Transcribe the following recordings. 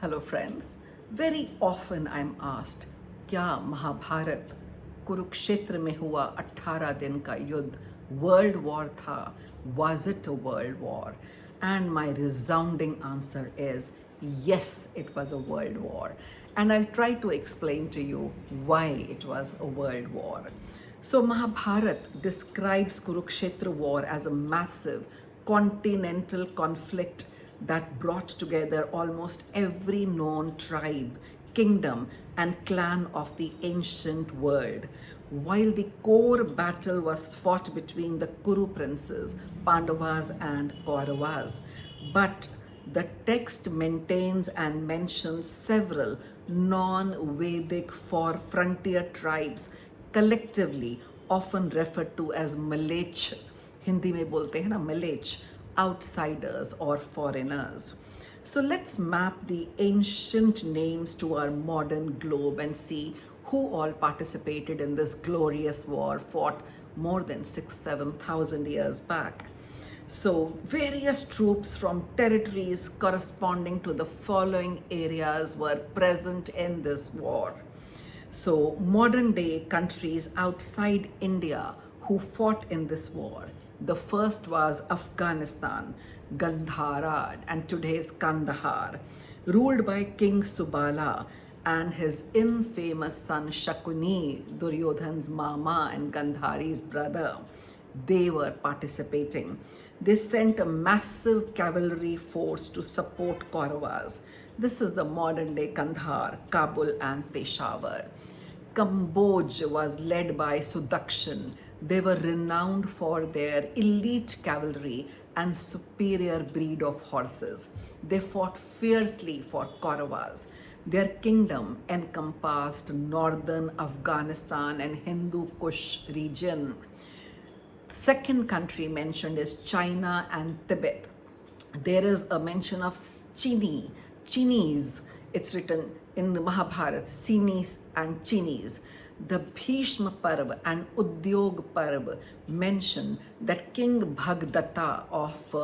Hello friends. Very often I'm asked, क्या महाभारत कुरुक्षेत्र में हुआ 18 दिन का युद्ध वर्ल्ड वॉर था? Was it a world war? And my resounding answer is yes, it was a world war. And I'll try to explain to you why it was a world war. So Mahabharat describes Kurukshetra war as a massive continental conflict that brought together almost every known tribe, kingdom, and clan of the ancient world. While the core battle was fought between the Kuru princes, Pandavas, and Kauravas, but the text maintains and mentions several non-Vedic for frontier tribes, collectively often referred to as Malech. Hindi में बोलते हैं ना Malech, outsiders or foreigners. So let's map the ancient names to our modern globe and see who all participated in this glorious war fought more than 7,000 years back. So various troops from territories corresponding to the following areas were present in this war. So modern day countries outside India who fought in this war. The first was Afghanistan, Gandhara, and today's Kandahar, ruled by King Subala and his infamous son Shakuni, Duryodhan's mama and Gandhari's brother. They were participating. They sent a massive cavalry force to support Kauravas. This is the modern day Kandahar, Kabul, and Peshawar. Kamboj was led by Sudakshan. They were renowned for their elite cavalry and superior breed of horses. They fought fiercely for Kauravas. Their kingdom encompassed northern Afghanistan and Hindu Kush region. Second country mentioned is China and Tibet. There is a mention of Chinese. It's written in the Mahabharat, Sinis and Chinis. The Bhishma Parv and Udyog Parv mention that King Bhagdatta of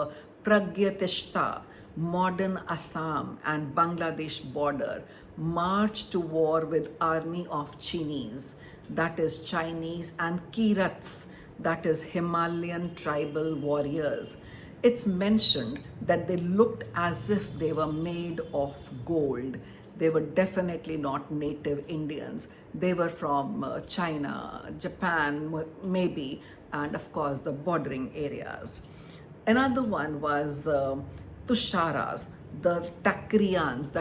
Pragyatishta, modern Assam and Bangladesh border, marched to war with army of Chinis, that is Chinese, and Kirats, that is Himalayan tribal warriors. It's mentioned that they looked as if they were made of gold. They were definitely not native Indians. They were from China, Japan, maybe, and of course the bordering areas. Another one was Tusharas, the Takrians,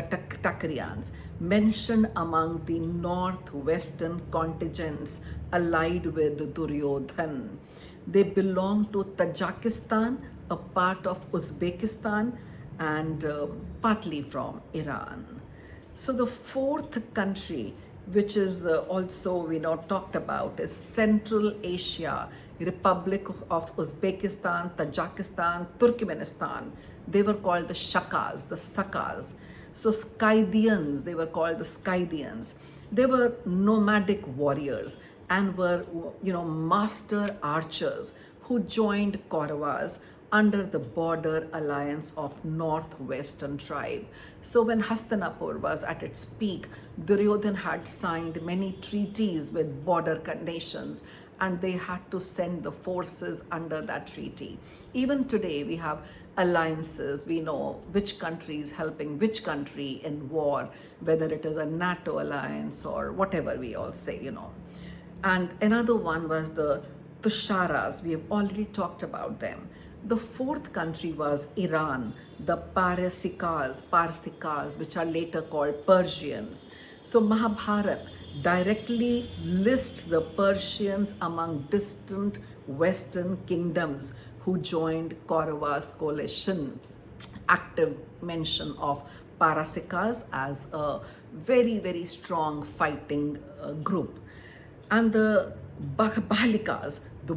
mentioned among the northwestern contingents allied with Duryodhan. They belong to Tajikistan, a part of Uzbekistan, and partly from Iran. So the fourth country, which is also talked about, is Central Asia, Republic of Uzbekistan, Tajikistan, Turkmenistan. They were called the Shakas, the Sakas. So Scythians, they were called the Scythians. They were nomadic warriors and were, master archers who joined Kauravas under the border alliance of northwestern tribe. So when Hastinapur was at its peak, Duryodhan had signed many treaties with border nations, and they had to send the forces under that treaty. Even today, we have alliances. We know which country is helping which country in war, whether it is a NATO alliance or whatever we all say. And another one was the Tusharas. We have already talked about them. The fourth country was Iran, the Parsikas, which are later called Persians. So Mahabharat directly lists the Persians among distant western kingdoms who joined Kauravas coalition. Active mention of Parasikas as a very, very strong fighting group. And the Bahalikas, the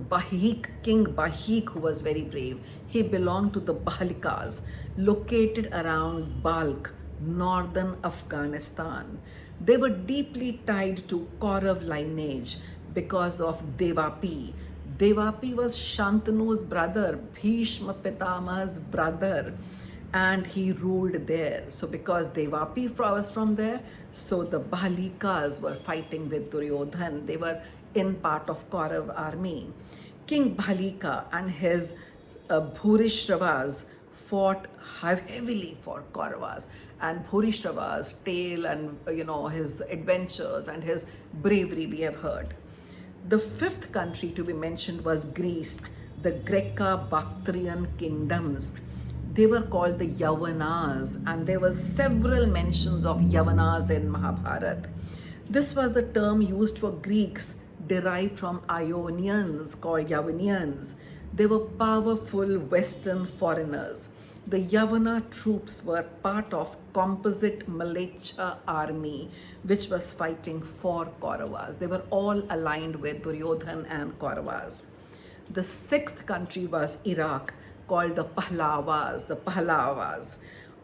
King Bahik, who was very brave, he belonged to the Bahalikas, located around Balkh, northern Afghanistan. They were deeply tied to Kaurav lineage because of Devapi. Devapi was Shantanu's brother, Bhishma Pitama's brother. and he ruled there. So because Devapi was from there, so the Bahalikas were fighting with Duryodhan. They were in part of Kaurav army. King Bhalika and his Bhurishravas fought heavily for Kauravas, and Bhurishravas' tale and his adventures and his bravery we have heard. The fifth country to be mentioned was Greece, the Greco-Bactrian kingdoms. They were called the Yavanas, and there were several mentions of Yavanas in Mahabharat. This was the term used for Greeks derived from Ionians called Yavanians. They were powerful Western foreigners. The Yavana troops were part of composite militia army which was fighting for Kauravas. They were all aligned with Duryodhan and Kauravas. The sixth country was Iraq, called the Pahlavas,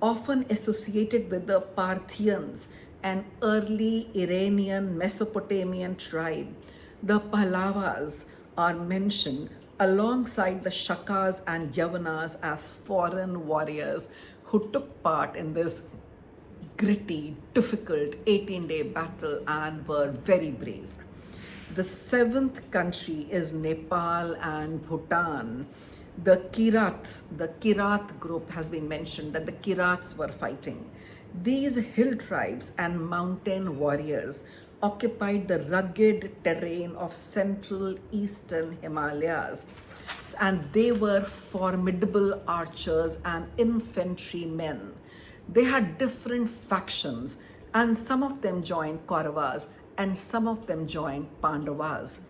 often associated with the Parthians, an early Iranian Mesopotamian tribe. The Pahlavas are mentioned alongside the Shakas and Yavanas as foreign warriors who took part in this gritty, difficult 18-day battle and were very brave. The seventh country is Nepal and Bhutan. The Kirat group has been mentioned, that the Kirats were fighting. These hill tribes and mountain warriors occupied the rugged terrain of central eastern Himalayas, and they were formidable archers and infantrymen. They had different factions, and some of them joined Kauravas and some of them joined Pandavas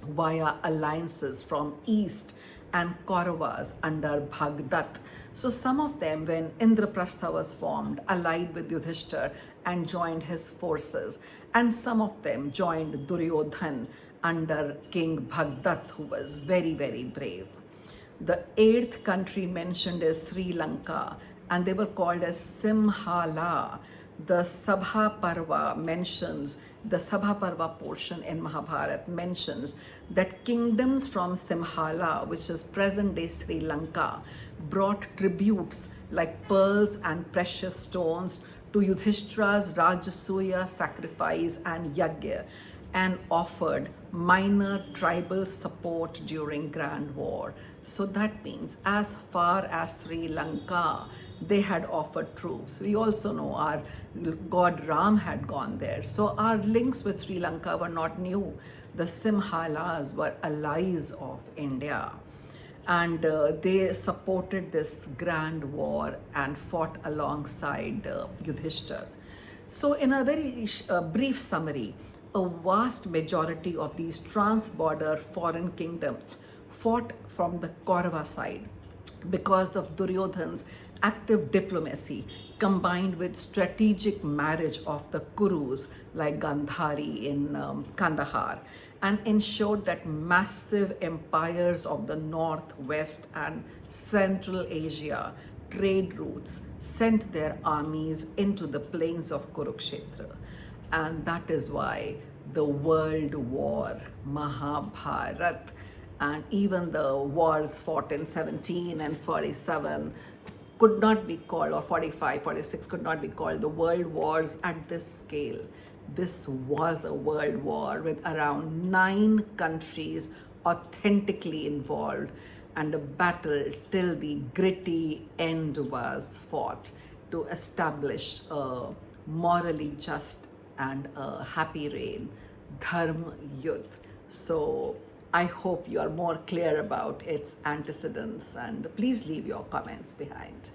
via alliances from east and Kauravas under Bhagdat. So some of them, when Indraprastha was formed, allied with Yudhishthir and joined his forces, and some of them joined Duryodhan under King Bhagdat, who was very, very brave. The eighth country mentioned is Sri Lanka, and they were called as Simhala. The Sabha Parva portion in Mahabharat mentions that kingdoms from Simhala, which is present-day Sri Lanka, brought tributes like pearls and precious stones to Yudhishthira's Rajasuya sacrifice and yagya, and offered minor tribal support during Grand War. So that means as far as Sri Lanka, they had offered troops. We also know our god Ram had gone there. So our links with Sri Lanka were not new. The Simhalas were allies of India, and they supported this grand war and fought alongside Yudhishthir. So in a very brief summary, a vast majority of these trans-border foreign kingdoms fought from the Kaurava side because of Duryodhan's active diplomacy combined with strategic marriage of the Kurus like Gandhari in Kandahar, and ensured that massive empires of the North, West and Central Asia trade routes sent their armies into the plains of Kurukshetra. And that is why the world war, Mahabharat, and even the wars fought in 17 and 47 could not be called, or 45, 46 could not be called the world wars at this scale. This was a world war with around 9 countries authentically involved, and a battle till the gritty end was fought to establish a morally just and a happy reign, Dharma Yudh. So I hope you are more clear about its antecedents, and please leave your comments behind.